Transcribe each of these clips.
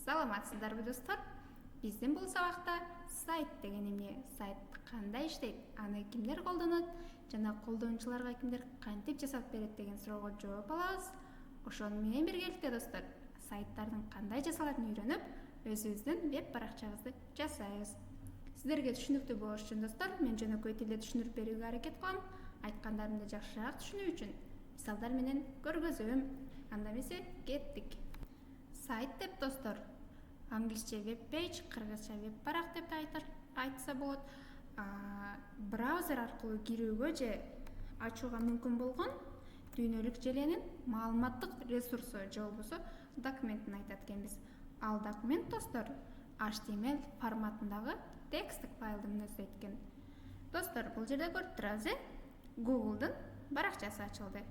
Саламатсыздарбы достор? Биздин бул сабакта сайт деген эмне, сайт кандай иштейт, аны кимдер колдонот жана колдонуучуларга кимдер кантип жасап берет деген суроого жооп алабыз. Ошону менен биргеликте достор, сайттардын кандай жасалатынын үйрөнүп, өзүбүздүн веб баракчабызды жасайбыз. Сиздерге түшүнүктүү болуш үчүн достор, мен жөнөкөй тилде түшүндүрүп берүүгө аракет кылам. Айткандарымды жакшыраак түшүнүү үчүн мисалдар менен көргөзөм. Анда эмесе кеттик. Сайт деп достор, англисче веб-пейдж, кыргызча веб-барак деп айтса болот. Браузер аркылуу кирүүгө же ачууга мүмкүн болгон дүйнөлүк желенин маалыматтык ресурсу же болбосо документин айтат экенбиз. Ал документ достор HTML форматындагы тексттик файлды мүнөздөйт экен. Достор, бул жерде көрүп турабыз, Google'дун баракчасы ачылды.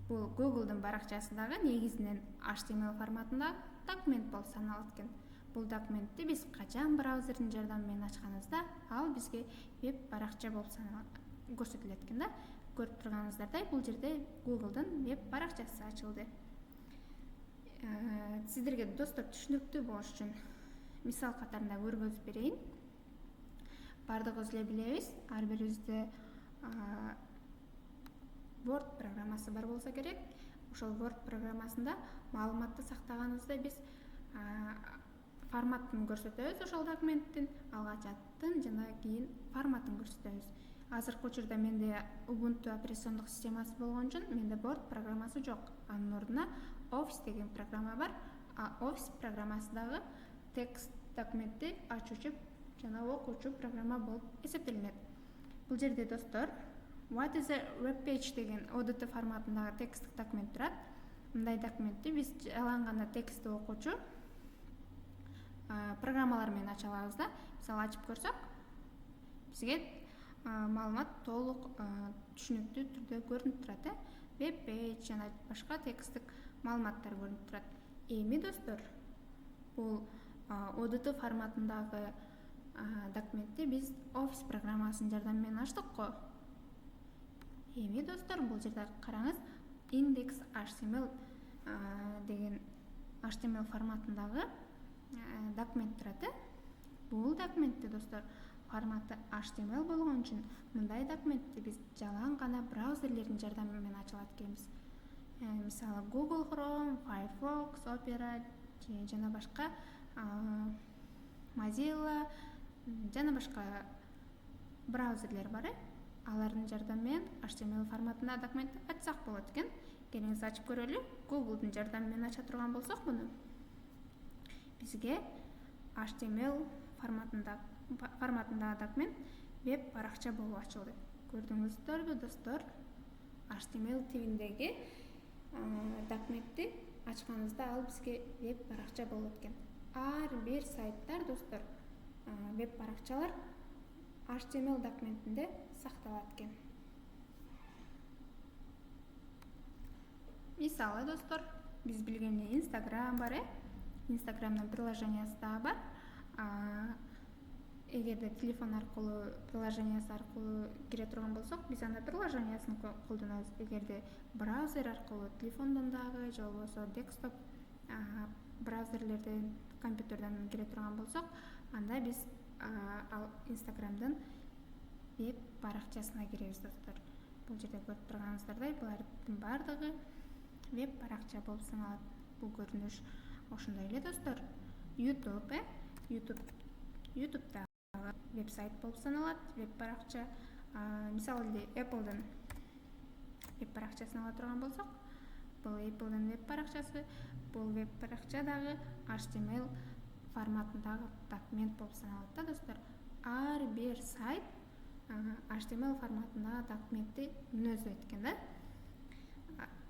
Бул Google'дун баракчасы дагы негизинен HTML форматында документ болуп саналат экен. Бул документти биз качан браузердин жардамы менен ачканыбызда, ал бизге веб баракча болуп көрсөтүлөт экен да. Көрүп турганыңыздардай, бул жерде Google'дун веб баракчасы ачылды. Сиздерге достор түшүнүктүү болуш үчүн мисал катарында көргөзүп берейин. Бардыгыбыз эле билебиз, ар бирибизде Word программасы бар болсо керек. Ошол Word программасында маалыматты сактаганыбызда биз форматын көрсөтөбүз, ошол документтин алгач атын жана кийин форматын көрсөтөбүз. Азыркы учурда менде Ubuntu операциондук системасы болгон үчүн менде Word программасы жок. Анын ордуна Office деген программа бар. Office программасы дагы текст документти ачуучу жана окуучу программа болуп эсептелинет. Бул жерде достор What is a web page деген ODT форматындагы тексттик документ турат. Мындай документти биз жалаң гана текстти окуучу программалар менен ача алабыз да. Мисалы ачып көрсөк, бизге маалымат толук түшүнүктүү түрдө көрүнүп турат. Web page жана башка тексттик маалыматтар көрүнүп турат. Эми достор, бул ODT форматындагы документти биз Office программасынын жардамы менен ачтык го. Эми достор, бул жерде караңыз, index.html деген HTML форматындагы документ турат. Бул документти достор форматы HTML болгон үчүн мындай документти биз жалаң гана браузерлердин жардамы менен ача алат экенбиз. Мисалы Google Chrome, Firefox, Opera жана башка Mozilla жана башка браузерлер бар. Алардын жардамы менен HTML форматында документти ачсак болот экен. Келиңиз ачып көрөлү. Google'дун жардамы менен ача турган болсок муну, бизге HTML форматындагы документ веб баракча болуп ачылды. Көрдүңүздөрбү достор? HTML тилиндеги документти ачканыбызда ал бизге веб баракча болот экен. Ар бир сайттар достор, веб баракчалар HTML документинде сакталат экен. Мисалы достор, биз билгендей Instagram бар. Instagramдын приложениясы да бар. Эгерде телефон аркылуу, приложениясы аркылуу кире турган болсок, биз анда приложениясын колдонобуз. Эгерде браузер аркылуу, телефондон дагы же болбосо десктоп браузерлерден, компьютерден кире турган болсок, анда биз ал Instagramдын веб баракчасына киребиз достор. Бул жерде көрүп турганыңыздардай, булардын бардыгы веб баракча болуп саналат. Бул көрүнүш ошондой эле достор. YouTube, YouTube дагы веб-сайт болуп саналат, веб баракча. Мисалы Apple'дын веб баракчасын ала турган болсок, бул Apple'дын веб баракчасы. Бул веб баракча дагы HTML форматындагы документ болуп саналат да достор. Ар бир сайт HTML форматындагы документти мүнөздөйт экен да.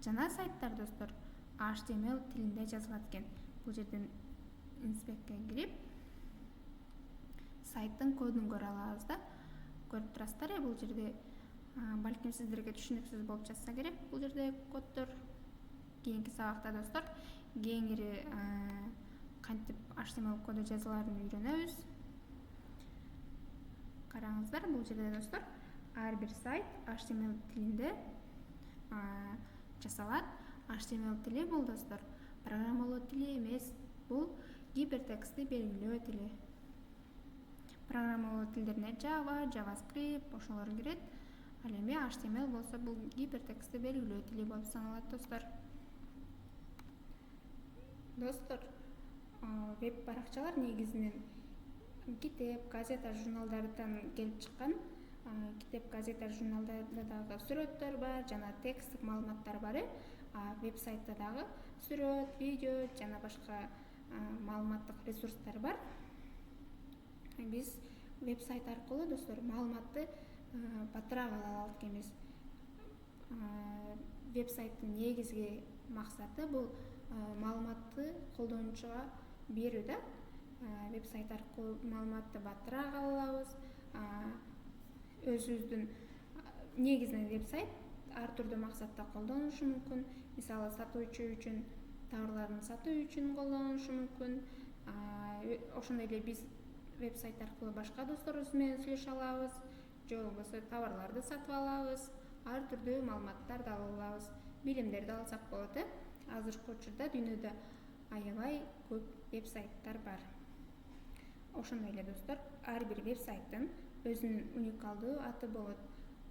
Жана сайттар достор HTML тилинде жазылат экен. Бул жерден инспектке кирип, сайттын кодун көрө алабыз да. Көрүп турасыздар, бул жерде балким сиздерге түшүнүксүз болуп жатса керек бул жерде коддор. Кийинки сабакта достор кеңири кантип HTML коду жазыларын үйрөнөбүз. Караңыздар, бул жерде достор ар бир сайт HTML тилинде жасалат. HTML тили бул достор программалоо тили эмес, бул гипертекстти белгилөө тили. Программалоо тилдерине Java, JavaScript ошолор кирет. Ал эми HTML болсо бул гипертекстти белгилөө тили болуп саналат достор. Достор, веб баракчалар негизинен китеп, газета, журналдардан келип чыккан. Китеп, газета, журналдарда дагы сүрөттөр бар жана тексттик маалыматтар бар. Веб-сайтта дагы сүрөт, видео жана башка маалыматтык ресурстар бар. Биз веб-сайт аркылуу достор маалыматты батыраак ала алдык эмес. Веб-сайттын негизги максаты бул маалыматты колдонуучуга берүү да. Веб-сайт аркылуу маалыматты батыраак ала алабыз. Өзүбүздүн негизинен веб-сайт ар түрдүү максатта колдонулушу мүмкүн. Мисалы сатуучу үчүн, товарларын сатуу үчүн колдонулушу мүмкүн. Ошондой эле биз веб-сайт аркылуу башка досторубуз менен сүйлөшө алабыз, же болбосо товарларды сатып алабыз, ар түрдүү маалыматтарды ала алабыз, билимдерди алсак болот. Азыркы учурда дүйнөдө аябай көп веб-сайттар бар. Ошондой эле достор, ар бир веб-сайттын өзүнүн уникалдуу аты болот.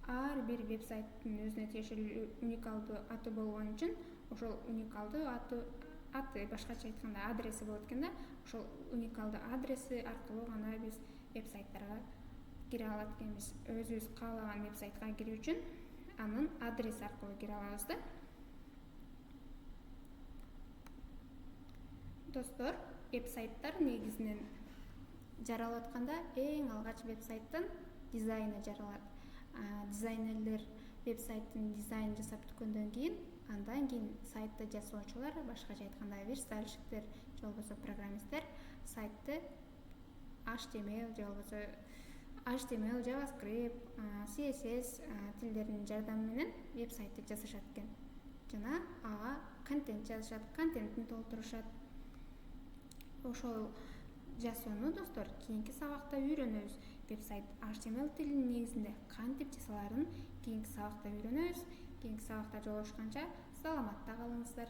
Ар бир веб-сайттын өзүнө тиешелүү уникалдуу аты болгон үчүн ошол уникалдуу аты башкача айтканда адреси болот экен да. Ошол уникалдуу адреси аркылуу гана биз веб-сайттарга кире алат экенбиз. Өзүбүз каалаган веб-сайтка кирүү үчүн анын адреси аркылуу кире алабыз да. Достор, веб-сайттар негизинен жаралып атканда эң алгач веб-сайттын дизайны жаралат. Дизайнерлер веб-сайттын дизайнын жасап бүткөндөн кийин, андан кийин сайтты жасоочулар, башкача айтканда верстальщиктер же болбосо программисттер сайтты HTML же болбосо HTML, JavaScript, CSS тилдеринин жардамы менен веб-сайтты жасашат экен. Жана ага контент жазышат, контентин толтурушат. Ошол жасоону достор кийинки сабакта үйрөнөбүз. Веб-сайт HTML тилинин негизинде кантип жасаларын кийинки сабакта үйрөнөбүз. Кийинки сабакта жолугушканча саламатта калыңыздар.